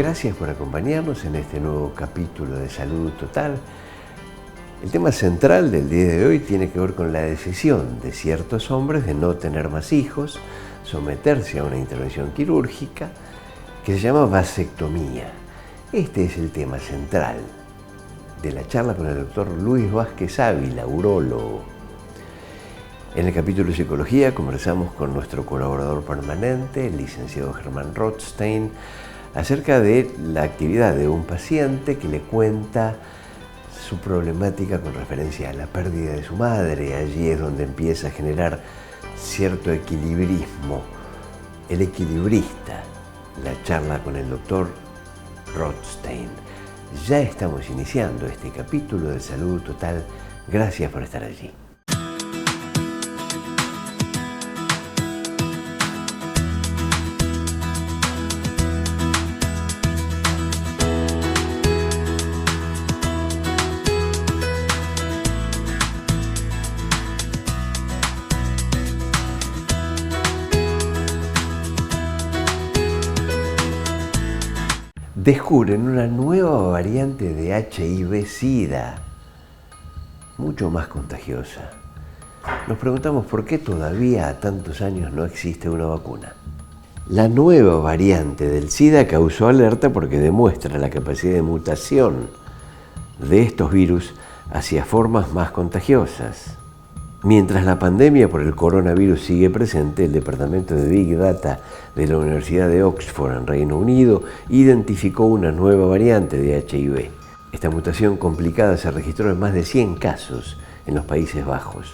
Gracias por acompañarnos en este nuevo capítulo de Salud Total. El tema central del día de hoy tiene que ver con la decisión de ciertos hombres de no tener más hijos, someterse a una intervención quirúrgica que se llama vasectomía. Este es el tema central de la charla con el doctor Luis Vázquez Ávila, urólogo. En el capítulo de Psicología conversamos con nuestro colaborador permanente, el licenciado Germán Rothstein, acerca de la actividad de un paciente que le cuenta su problemática con referencia a la pérdida de su madre. Allí es donde empieza a generar cierto equilibrismo. El equilibrista, la charla con el doctor Rothstein. Ya estamos iniciando este capítulo de Salud Total. Gracias por estar allí. Descubren una nueva variante de HIV-Sida, mucho más contagiosa. Nos preguntamos por qué todavía a tantos años no existe una vacuna. La nueva variante del SIDA causó alerta porque demuestra la capacidad de mutación de estos virus hacia formas más contagiosas. Mientras la pandemia por el coronavirus sigue presente, el Departamento de Big Data de la Universidad de Oxford en Reino Unido identificó una nueva variante de HIV. Esta mutación complicada se registró en más de 100 casos en los Países Bajos.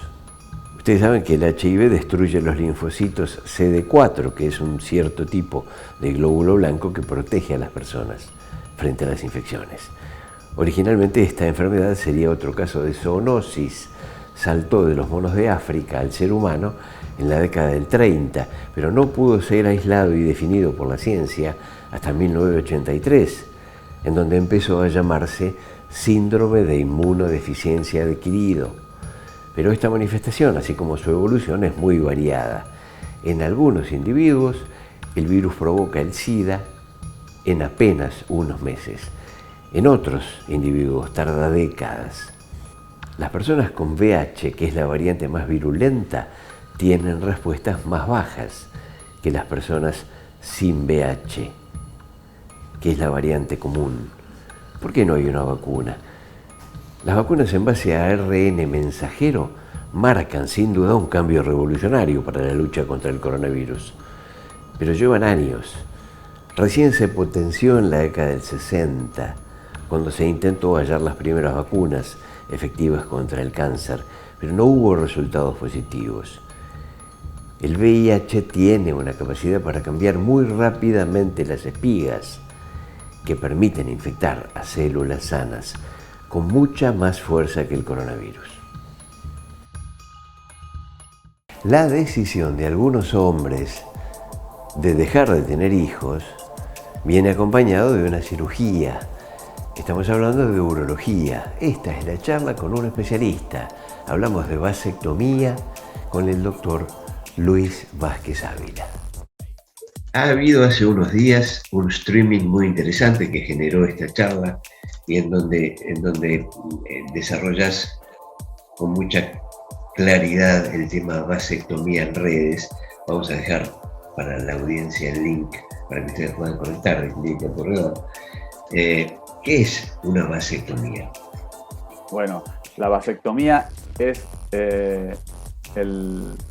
Ustedes saben que el HIV destruye los linfocitos CD4, que es un cierto tipo de glóbulo blanco que protege a las personas frente a las infecciones. Originalmente esta enfermedad sería otro caso de zoonosis. Saltó de los monos de África al ser humano en la década del 30, pero no pudo ser aislado y definido por la ciencia hasta 1983, en donde empezó a llamarse síndrome de inmunodeficiencia adquirido. Pero esta manifestación, así como su evolución, es muy variada. En algunos individuos, el virus provoca el SIDA en apenas unos meses. En otros individuos tarda décadas. Las personas con VIH, que es la variante más virulenta, tienen respuestas más bajas que las personas sin VIH, que es la variante común. ¿Por qué no hay una vacuna? Las vacunas en base a ARN mensajero marcan sin duda un cambio revolucionario para la lucha contra el coronavirus, pero llevan años. Recién se potenció en la década del 60, cuando se intentó hallar las primeras vacunas efectivas contra el cáncer, pero no hubo resultados positivos. El VIH tiene una capacidad para cambiar muy rápidamente las espigas que permiten infectar a células sanas con mucha más fuerza que el coronavirus. La decisión de algunos hombres de dejar de tener hijos viene acompañado de una cirugía. Estamos hablando de urología. Esta es la charla con un especialista. Hablamos de vasectomía con el doctor Luis Vázquez Ávila. Ha habido hace unos días un streaming muy interesante que generó esta charla y en donde desarrollas con mucha claridad el tema vasectomía en redes. Vamos a dejar para la audiencia el link para que ustedes puedan conectar el link de correo. ¿Qué es una vasectomía? Bueno, la vasectomía es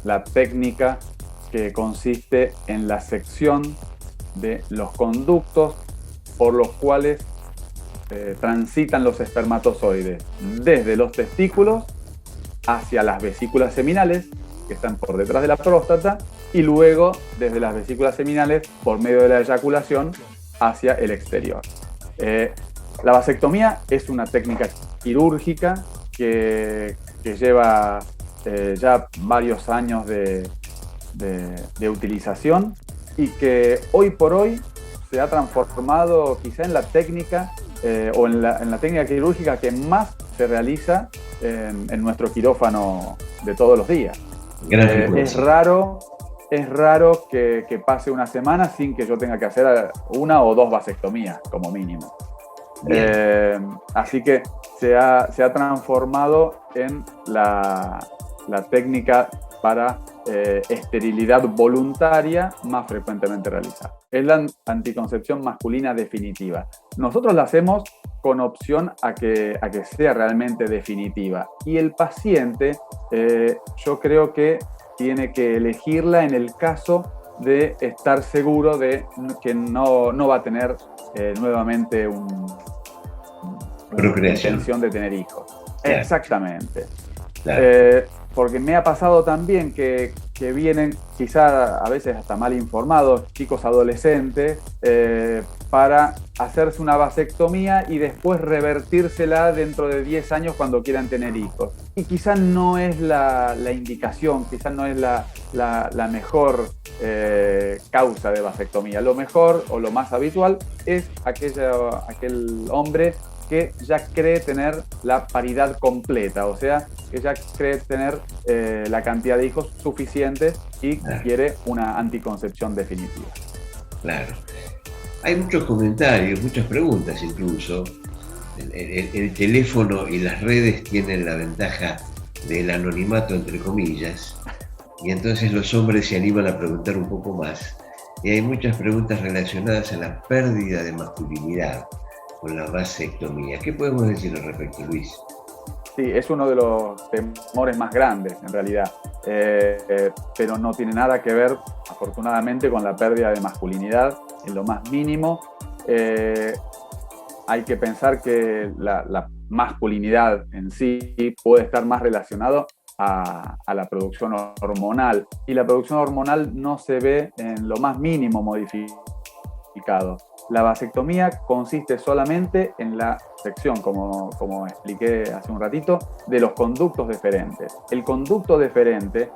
la técnica que consiste en la sección de los conductos por los cuales transitan los espermatozoides desde los testículos hacia las vesículas seminales, que están por detrás de la próstata, y luego desde las vesículas seminales por medio de la eyaculación hacia el exterior. La vasectomía es una técnica quirúrgica que lleva ya varios años de utilización y que hoy por hoy se ha transformado quizá en la técnica o en la técnica quirúrgica que más se realiza en nuestro quirófano de todos los días. Es raro es raro que pase una semana sin que yo tenga que hacer 1 o 2 vasectomías, como mínimo. Así que se ha transformado en la técnica para esterilidad voluntaria más frecuentemente realizada. Es la anticoncepción masculina definitiva. Nosotros la hacemos con opción a que sea realmente definitiva. Y el paciente, yo creo que tiene que elegirla en el caso de estar seguro de que no va a tener nuevamente una intención de tener hijos. Claro. Exactamente. Claro. Porque me ha pasado también que vienen quizá a veces hasta mal informados, chicos adolescentes, para hacerse una vasectomía y después revertírsela dentro de 10 años cuando quieran tener hijos. Y quizás no es la indicación, quizás no es la mejor causa de vasectomía. Lo mejor o lo más habitual es aquel hombre que ya cree tener la paridad completa, o sea, que ya cree tener la cantidad de hijos suficientes y quiere una anticoncepción definitiva. Claro. Hay muchos comentarios, muchas preguntas incluso. El teléfono y las redes tienen la ventaja del anonimato, entre comillas, y entonces los hombres se animan a preguntar un poco más. Y hay muchas preguntas relacionadas a la pérdida de masculinidad con la vasectomía. ¿Qué podemos decir al respecto, Luis? Sí, es uno de los temores más grandes, en realidad, pero no tiene nada que ver, afortunadamente, con la pérdida de masculinidad en lo más mínimo. Hay que pensar que la masculinidad en sí puede estar más relacionado a la producción hormonal, y la producción hormonal no se ve en lo más mínimo modificado. La vasectomía consiste solamente en la sección, como expliqué hace un ratito, de los conductos deferentes. El conducto deferente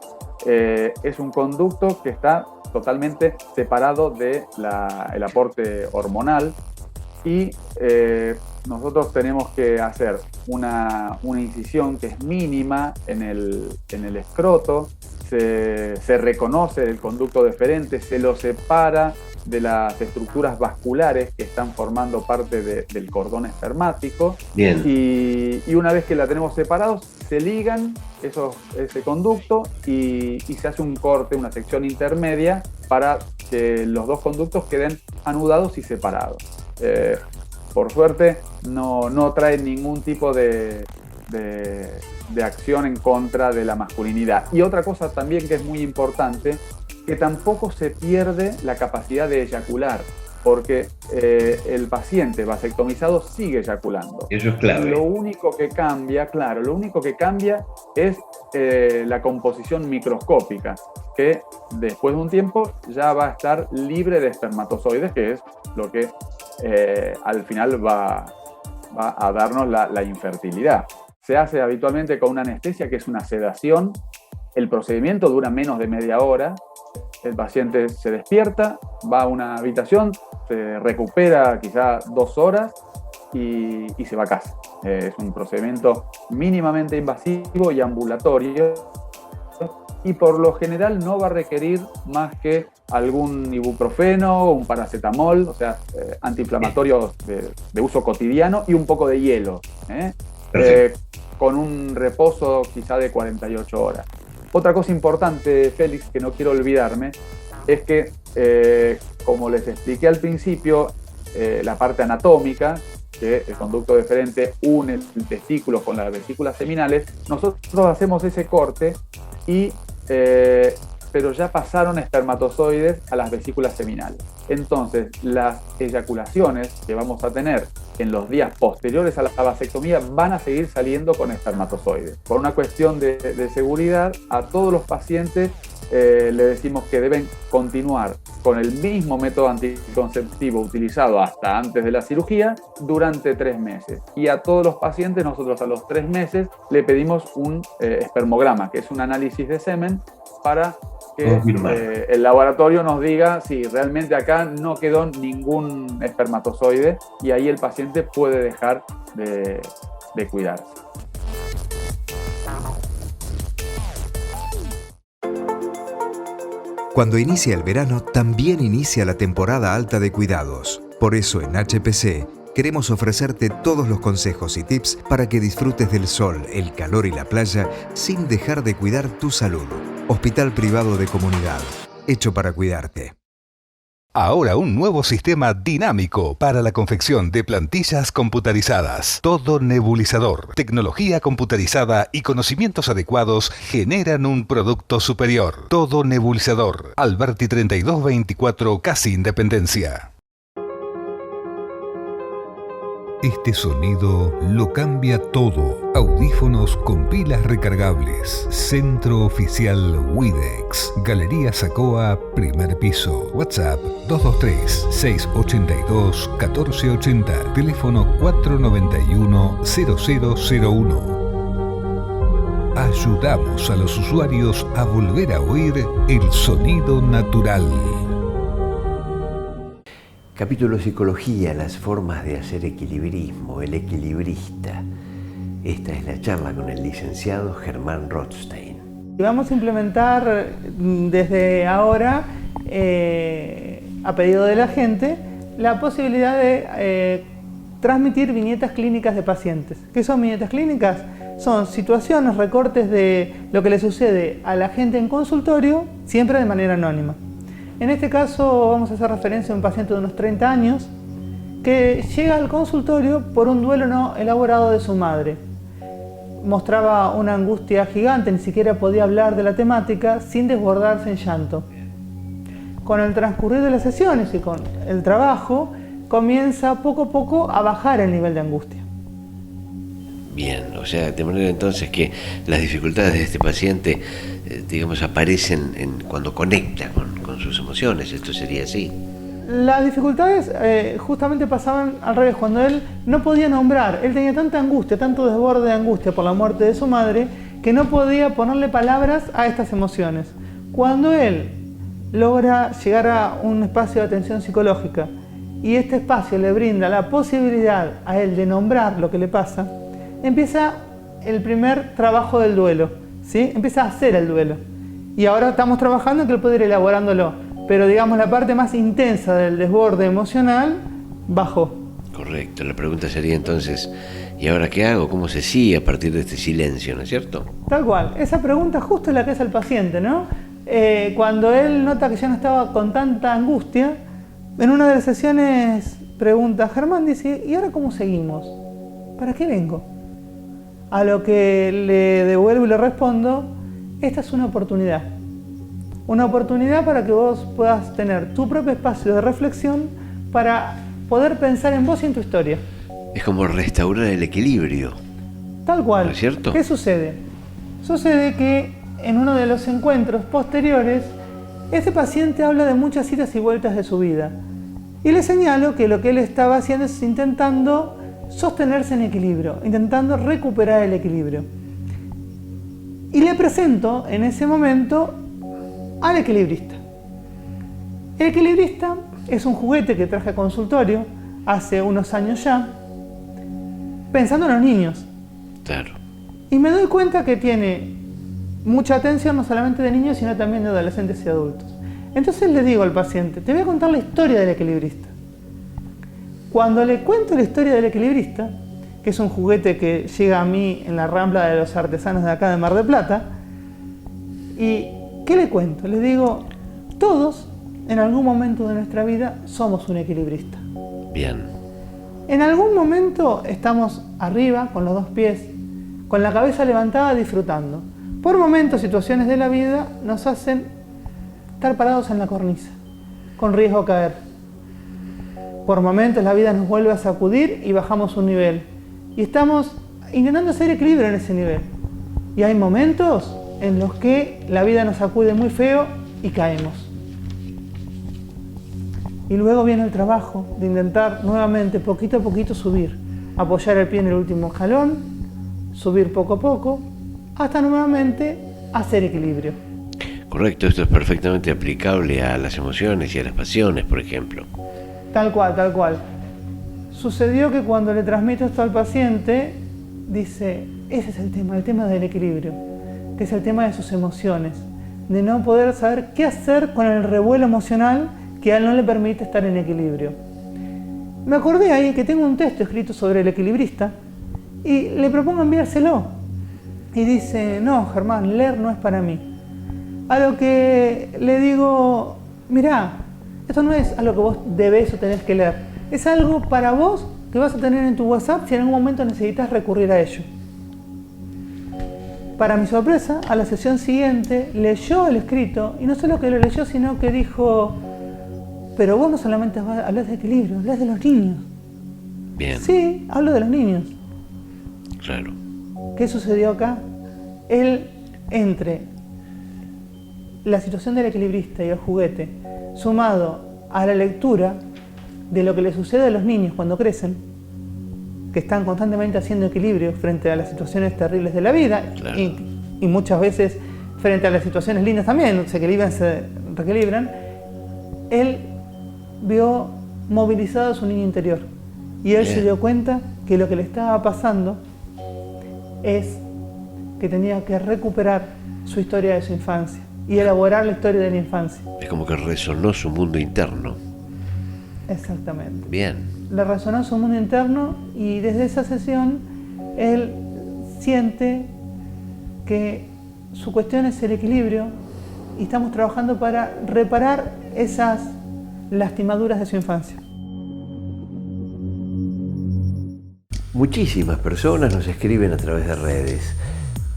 es un conducto que está totalmente separado del aporte hormonal, y nosotros tenemos que hacer una incisión que es mínima en el escroto. Se reconoce el conducto deferente, se lo separa de las estructuras vasculares que están formando parte del cordón espermático. Bien. Y una vez que la tenemos separados, se ligan ese conducto y se hace un corte, una sección intermedia, para que los dos conductos queden anudados y separados. Por suerte no trae ningún tipo de acción en contra de la masculinidad. Y otra cosa también que es muy importante, que tampoco se pierde la capacidad de eyacular, porque el paciente vasectomizado sigue eyaculando. Eso es clave. Lo único que cambia es la composición microscópica, que después de un tiempo ya va a estar libre de espermatozoides, que es lo que al final va a darnos la infertilidad. Se hace habitualmente con una anestesia, que es una sedación. El procedimiento dura menos de media hora. El paciente se despierta, va a una habitación, se recupera quizá 2 horas y se va a casa. Es un procedimiento mínimamente invasivo y ambulatorio, y por lo general no va a requerir más que algún ibuprofeno, un paracetamol, o sea, antiinflamatorios de uso cotidiano, y un poco de hielo, con un reposo quizá de 48 horas. Otra cosa importante, Félix, que no quiero olvidarme, es que, como les expliqué al principio, la parte anatómica, que el conducto deferente une el testículo con las vesículas seminales, nosotros hacemos ese corte, pero ya pasaron espermatozoides a las vesículas seminales. Entonces, las eyaculaciones que vamos a tener en los días posteriores a la vasectomía van a seguir saliendo con espermatozoides. Por una cuestión de seguridad, a todos los pacientes le decimos que deben continuar con el mismo método anticonceptivo utilizado hasta antes de la cirugía durante 3 meses. Y a todos los pacientes nosotros a los 3 meses le pedimos un espermograma, que es un análisis de semen, para que el laboratorio nos diga si realmente acá no quedó ningún espermatozoide, y ahí el paciente puede dejar de cuidarse. Cuando inicia el verano, también inicia la temporada alta de cuidados. Por eso en HPC queremos ofrecerte todos los consejos y tips para que disfrutes del sol, el calor y la playa sin dejar de cuidar tu salud. Hospital Privado de Comunidad, hecho para cuidarte. Ahora un nuevo sistema dinámico para la confección de plantillas computarizadas. Todo nebulizador, tecnología computarizada y conocimientos adecuados generan un producto superior. Todo nebulizador. Alberti 3224, casi Independencia. Este sonido lo cambia todo. Audífonos con pilas recargables. Centro Oficial Widex. Galería Sacoa, primer piso. WhatsApp 223-682-1480. Teléfono 491-0001. Ayudamos a los usuarios a volver a oír el sonido natural. Capítulo Psicología, las formas de hacer equilibrismo, el equilibrista. Esta es la charla con el licenciado Germán Rothstein. Vamos a implementar desde ahora, a pedido de la gente, la posibilidad de transmitir viñetas clínicas de pacientes. ¿Qué son viñetas clínicas? Son situaciones, recortes de lo que le sucede a la gente en consultorio, siempre de manera anónima. En este caso vamos a hacer referencia a un paciente de unos 30 años que llega al consultorio por un duelo no elaborado de su madre. Mostraba una angustia gigante, ni siquiera podía hablar de la temática sin desbordarse en llanto. Con el transcurrir de las sesiones y con el trabajo, comienza poco a poco a bajar el nivel de angustia. Bien, o sea, de manera entonces que las dificultades de este paciente, digamos, aparecen cuando conecta con sus emociones. Esto sería así. Las dificultades justamente pasaban al revés, cuando él no podía nombrar. Él tenía tanta angustia, tanto desborde de angustia por la muerte de su madre, que no podía ponerle palabras a estas emociones. Cuando él logra llegar a un espacio de atención psicológica y este espacio le brinda la posibilidad a él de nombrar lo que le pasa, empieza el primer trabajo del duelo, ¿sí? Empieza a hacer el duelo. Y ahora estamos trabajando en que él puede ir elaborándolo, pero digamos la parte más intensa del desborde emocional bajó. Correcto, la pregunta sería entonces, ¿y ahora qué hago? ¿Cómo se sigue a partir de este silencio, no es cierto? Tal cual, esa pregunta justo es la que hace el paciente, ¿no? Cuando él nota que ya no estaba con tanta angustia, en una de las sesiones pregunta, Germán dice, ¿y ahora cómo seguimos? ¿Para qué vengo? A lo que le devuelvo y le respondo, esta es una oportunidad. Una oportunidad para que vos puedas tener tu propio espacio de reflexión para poder pensar en vos y en tu historia. Es como restaurar el equilibrio. Tal cual. ¿No es cierto? ¿Qué sucede? Sucede que en uno de los encuentros posteriores, ese paciente habla de muchas idas y vueltas de su vida. Y le señalo que lo que él estaba haciendo es intentando sostenerse en equilibrio, intentando recuperar el equilibrio. Y le presento en ese momento al equilibrista. El equilibrista es un juguete que traje a consultorio hace unos años ya, pensando en los niños. Claro. Y me doy cuenta que tiene mucha atención no solamente de niños, sino también de adolescentes y adultos. Entonces le digo al paciente, te voy a contar la historia del equilibrista. Cuando le cuento la historia del equilibrista, que es un juguete que llega a mí en la Rambla de los Artesanos de acá de Mar del Plata, ¿y qué le cuento? Le digo, todos en algún momento de nuestra vida somos un equilibrista. Bien. En algún momento estamos arriba, con los dos pies, con la cabeza levantada, disfrutando. Por momentos, situaciones de la vida nos hacen estar parados en la cornisa, con riesgo a caer. Por momentos la vida nos vuelve a sacudir y bajamos un nivel. Y estamos intentando hacer equilibrio en ese nivel. Y hay momentos en los que la vida nos sacude muy feo y caemos. Y luego viene el trabajo de intentar nuevamente, poquito a poquito, subir. Apoyar el pie en el último escalón, subir poco a poco, hasta nuevamente hacer equilibrio. Correcto, esto es perfectamente aplicable a las emociones y a las pasiones, por ejemplo. Tal cual, tal cual. Sucedió que cuando le transmito esto al paciente, dice, ese es el tema del equilibrio, que es el tema de sus emociones. de no poder saber qué hacer con el revuelo emocional que a él no le permite estar en equilibrio. Me acordé ahí que tengo un texto escrito sobre el equilibrista y le propongo enviárselo. Y dice, no, Germán, leer no es para mí. A lo que le digo, mirá, esto no es algo que vos debés o tenés que leer. Es algo para vos que vas a tener en tu WhatsApp si en algún momento necesitas recurrir a ello. Para mi sorpresa, a la sesión siguiente leyó el escrito y no solo que lo leyó, sino que dijo, pero vos no solamente hablas de equilibrio, hablas de los niños. Bien. Sí, hablo de los niños. Claro. ¿Qué sucedió acá? Él, entre la situación del equilibrista y el juguete, sumado a la lectura de lo que le sucede a los niños cuando crecen, que están constantemente haciendo equilibrio frente a las situaciones terribles de la vida, claro, y muchas veces frente a las situaciones lindas también, se equilibran, se reequilibran, él vio movilizado su niño interior. Y él se dio cuenta que lo que le estaba pasando es que tenía que recuperar su historia de su infancia y elaborar la historia de la infancia. Es como que resonó su mundo interno. Exactamente. Bien. Le resonó su mundo interno y desde esa sesión él siente que su cuestión es el equilibrio y estamos trabajando para reparar esas lastimaduras de su infancia. Muchísimas personas nos escriben a través de redes,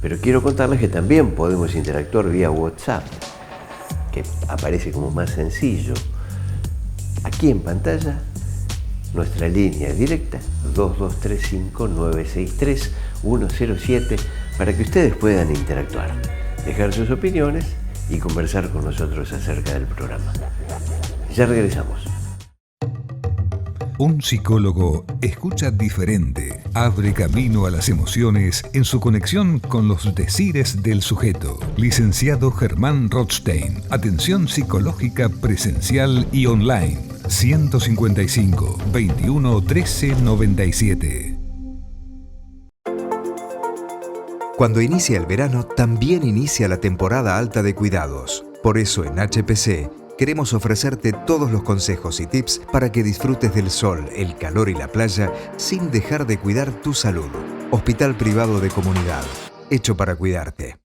pero quiero contarles que también podemos interactuar vía WhatsApp, que aparece como más sencillo. Aquí en pantalla, nuestra línea directa 2235-963-107 para que ustedes puedan interactuar, dejar sus opiniones y conversar con nosotros acerca del programa. Ya regresamos. Un psicólogo escucha diferente, abre camino a las emociones en su conexión con los decires del sujeto. Licenciado Germán Rothstein, atención psicológica presencial y online. 155 21 13 97. Cuando inicia el verano, también inicia la temporada alta de cuidados. Por eso en HPC queremos ofrecerte todos los consejos y tips para que disfrutes del sol, el calor y la playa sin dejar de cuidar tu salud. Hospital Privado de Comunidad, hecho para cuidarte.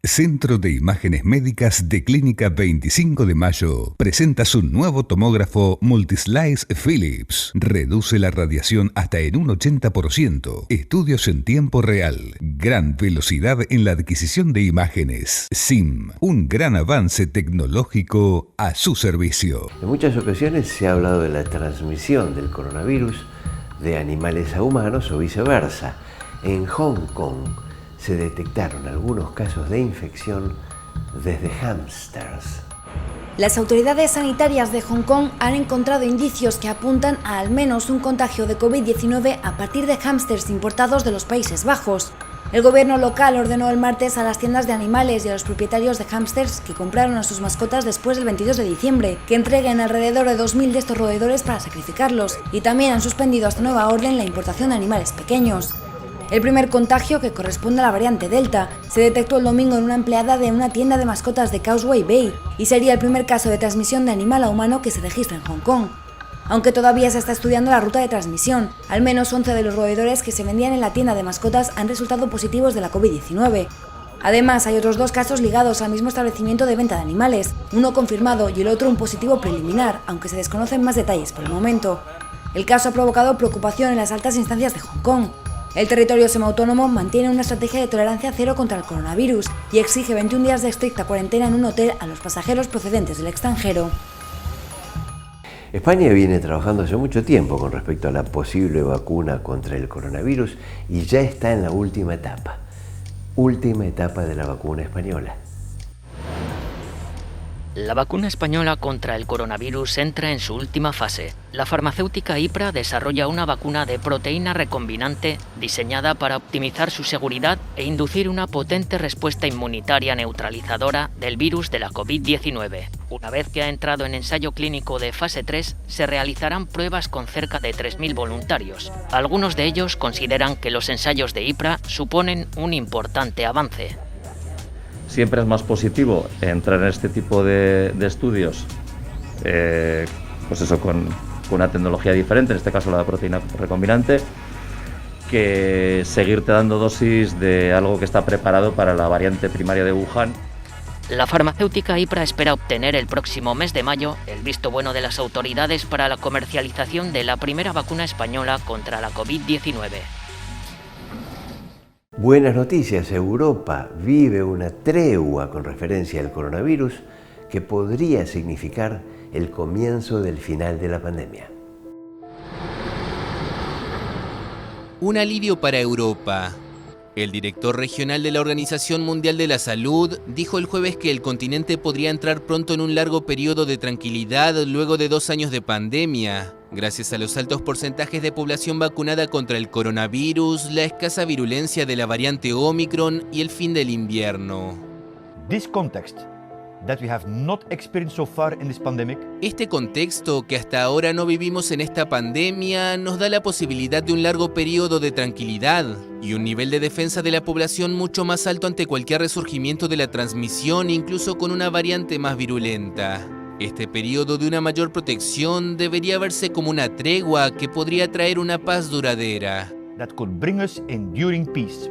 Centro de Imágenes Médicas de Clínica 25 de Mayo presenta su nuevo tomógrafo Multislice Philips. Reduce la radiación hasta en un 80%. Estudios en tiempo real. Gran velocidad en la adquisición de imágenes. SIM, un gran avance tecnológico a su servicio. En muchas ocasiones se ha hablado de la transmisión del coronavirus de animales a humanos o viceversa. En Hong Kong se detectaron algunos casos de infección desde hámsters. Las autoridades sanitarias de Hong Kong han encontrado indicios que apuntan a al menos un contagio de COVID-19 a partir de hámsters importados de los Países Bajos. El gobierno local ordenó el martes a las tiendas de animales y a los propietarios de hámsters que compraron a sus mascotas después del 22 de diciembre que entreguen alrededor de 2.000 de estos roedores para sacrificarlos, y también han suspendido hasta nueva orden la importación de animales pequeños. El primer contagio, que corresponde a la variante Delta, se detectó el domingo en una empleada de una tienda de mascotas de Causeway Bay y sería el primer caso de transmisión de animal a humano que se registra en Hong Kong. Aunque todavía se está estudiando la ruta de transmisión, al menos 11 de los roedores que se vendían en la tienda de mascotas han resultado positivos de la COVID-19. Además, hay otros 2 casos ligados al mismo establecimiento de venta de animales, uno confirmado y el otro un positivo preliminar, aunque se desconocen más detalles por el momento. El caso ha provocado preocupación en las altas instancias de Hong Kong. El territorio semiautónomo mantiene una estrategia de tolerancia cero contra el coronavirus y exige 21 días de estricta cuarentena en un hotel a los pasajeros procedentes del extranjero. España viene trabajando hace mucho tiempo con respecto a la posible vacuna contra el coronavirus y ya está en la última etapa de la vacuna española. La vacuna española contra el coronavirus entra en su última fase. La farmacéutica Ypra desarrolla una vacuna de proteína recombinante diseñada para optimizar su seguridad e inducir una potente respuesta inmunitaria neutralizadora del virus de la COVID-19. Una vez que ha entrado en ensayo clínico de fase 3, se realizarán pruebas con cerca de 3.000 voluntarios. Algunos de ellos consideran que los ensayos de Ypra suponen un importante avance. siempre es más positivo entrar en este tipo de estudios, pues eso, con una tecnología diferente, en este caso la proteína recombinante, que seguirte dando dosis de algo que está preparado para la variante primaria de Wuhan. La farmacéutica Ypra espera obtener el próximo mes de mayo el visto bueno de las autoridades para la comercialización de la primera vacuna española contra la COVID-19. Buenas noticias, Europa vive una tregua con referencia al coronavirus que podría significar el comienzo del final de la pandemia. Un alivio para Europa. El director regional de la Organización Mundial de la Salud dijo el jueves que el continente podría entrar pronto en un largo periodo de tranquilidad luego de 2 años de pandemia, gracias a los altos porcentajes de población vacunada contra el coronavirus, la escasa virulencia de la variante Omicron y el fin del invierno. This context that we have not experienced so far in this pandemic. Este contexto que hasta ahora no vivimos en esta pandemia nos da la posibilidad de un largo periodo de tranquilidad y un nivel de defensa de la población mucho más alto ante cualquier resurgimiento de la transmisión, incluso con una variante más virulenta. Este periodo de una mayor protección debería verse como una tregua que podría traer una paz duradera. That could bring us enduring peace.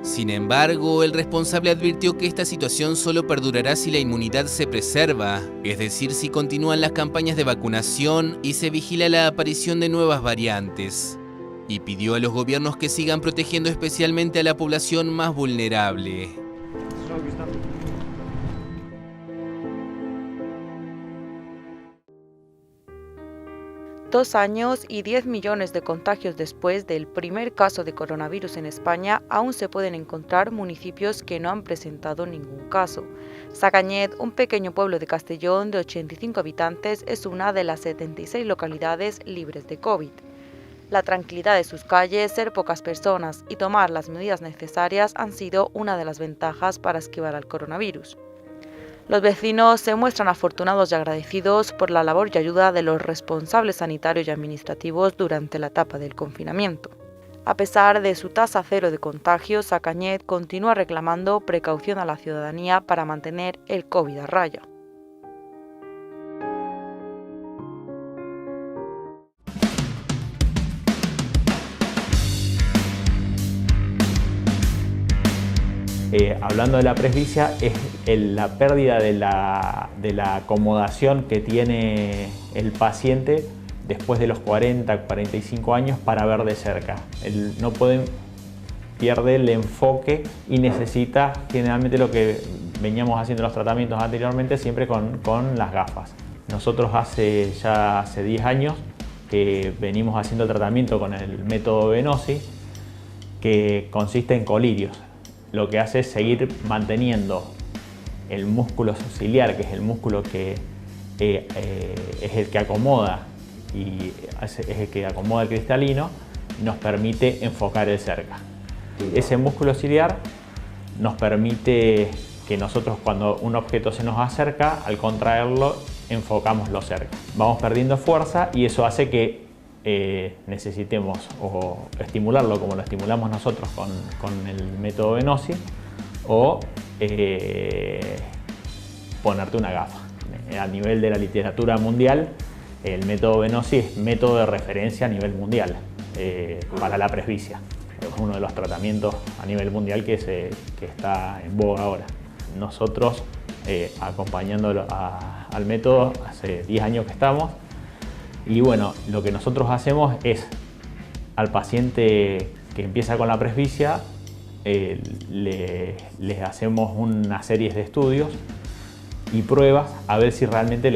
Sin embargo, el responsable advirtió que esta situación solo perdurará si la inmunidad se preserva, es decir, si continúan las campañas de vacunación y se vigila la aparición de nuevas variantes. Y pidió a los gobiernos que sigan protegiendo especialmente a la población más vulnerable. 2 años y 10 millones de contagios después del primer caso de coronavirus en España, aún se pueden encontrar municipios que no han presentado ningún caso. Sagañet, un pequeño pueblo de Castellón de 85 habitantes, es una de las 76 localidades libres de COVID. La tranquilidad de sus calles, ser pocas personas y tomar las medidas necesarias han sido una de las ventajas para esquivar al coronavirus. Los vecinos se muestran afortunados y agradecidos por la labor y ayuda de los responsables sanitarios y administrativos durante la etapa del confinamiento. A pesar de su tasa cero de contagios, Sagañet continúa reclamando precaución a la ciudadanía para mantener el COVID a raya. Hablando de la presbicia, es la pérdida de la acomodación que tiene el paciente después de los 40-45 años para ver de cerca. Pierde el enfoque y necesita generalmente lo que veníamos haciendo los tratamientos anteriormente, siempre con las gafas. Nosotros hace 10 años que venimos haciendo el tratamiento con el método Venosi, que consiste en colirios. Lo que hace es seguir manteniendo el músculo ciliar, que es el músculo que es el que acomoda y es el que acomoda el cristalino, nos permite enfocar el cerca. Ese músculo ciliar nos permite que nosotros, cuando un objeto se nos acerca, al contraerlo, enfocamos lo cerca. Vamos perdiendo fuerza y eso hace que necesitemos o estimularlo como lo estimulamos nosotros con el método Venosi o ponerte una gafa. A nivel de la literatura mundial, el método Venosi es método de referencia a nivel mundial para la presbicia. Es uno de los tratamientos a nivel mundial que está en boga ahora. Nosotros, acompañándolo al método, hace 10 años que estamos. Y bueno, lo que nosotros hacemos es al paciente que empieza con la presbicia, les hacemos una serie de estudios y pruebas a ver si realmente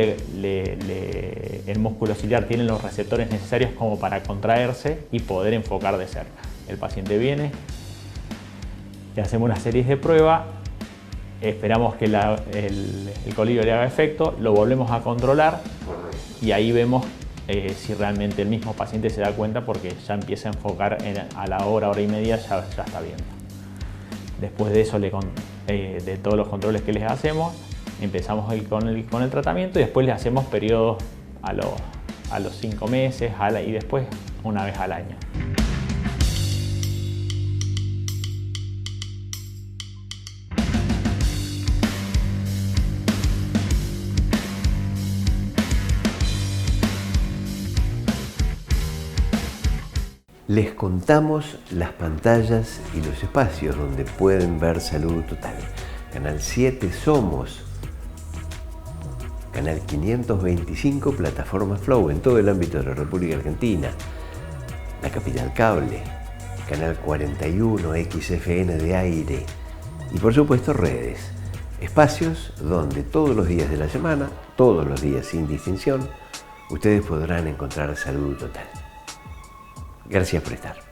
el músculo ciliar tiene los receptores necesarios como para contraerse y poder enfocar de cerca. El paciente viene, le hacemos una serie de pruebas, esperamos que el colirio le haga efecto, lo volvemos a controlar y ahí vemos si realmente el mismo paciente se da cuenta, porque ya empieza a enfocar a la hora y media, ya está viendo. Después de eso, de todos los controles que les hacemos, empezamos con el tratamiento y después le hacemos periodos a los 5 meses y después una vez al año. les contamos las pantallas y los espacios donde pueden ver Salud Total. Canal 7 Somos, Canal 525 Plataforma Flow en todo el ámbito de la República Argentina, La Capital Cable, Canal 41 XFN de aire y por supuesto redes, espacios donde todos los días de la semana, todos los días sin distinción, ustedes podrán encontrar Salud Total. Gracias por estar.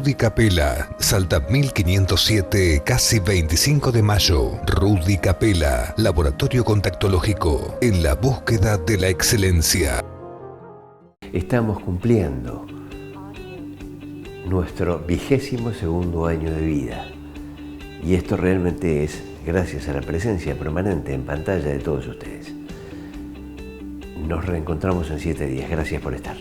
Rudy Capella, Salta 1507, casi 25 de mayo. Rudy Capella, laboratorio contactológico en la búsqueda de la excelencia. Estamos cumpliendo nuestro 22º año de vida y esto realmente es gracias a la presencia permanente en pantalla de todos ustedes. Nos reencontramos en 7 días. Gracias por estar.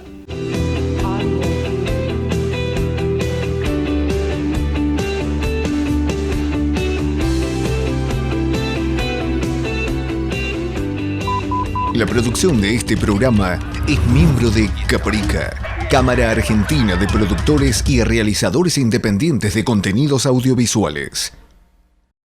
La producción de este programa es miembro de Caprica, Cámara Argentina de Productores y Realizadores Independientes de Contenidos Audiovisuales.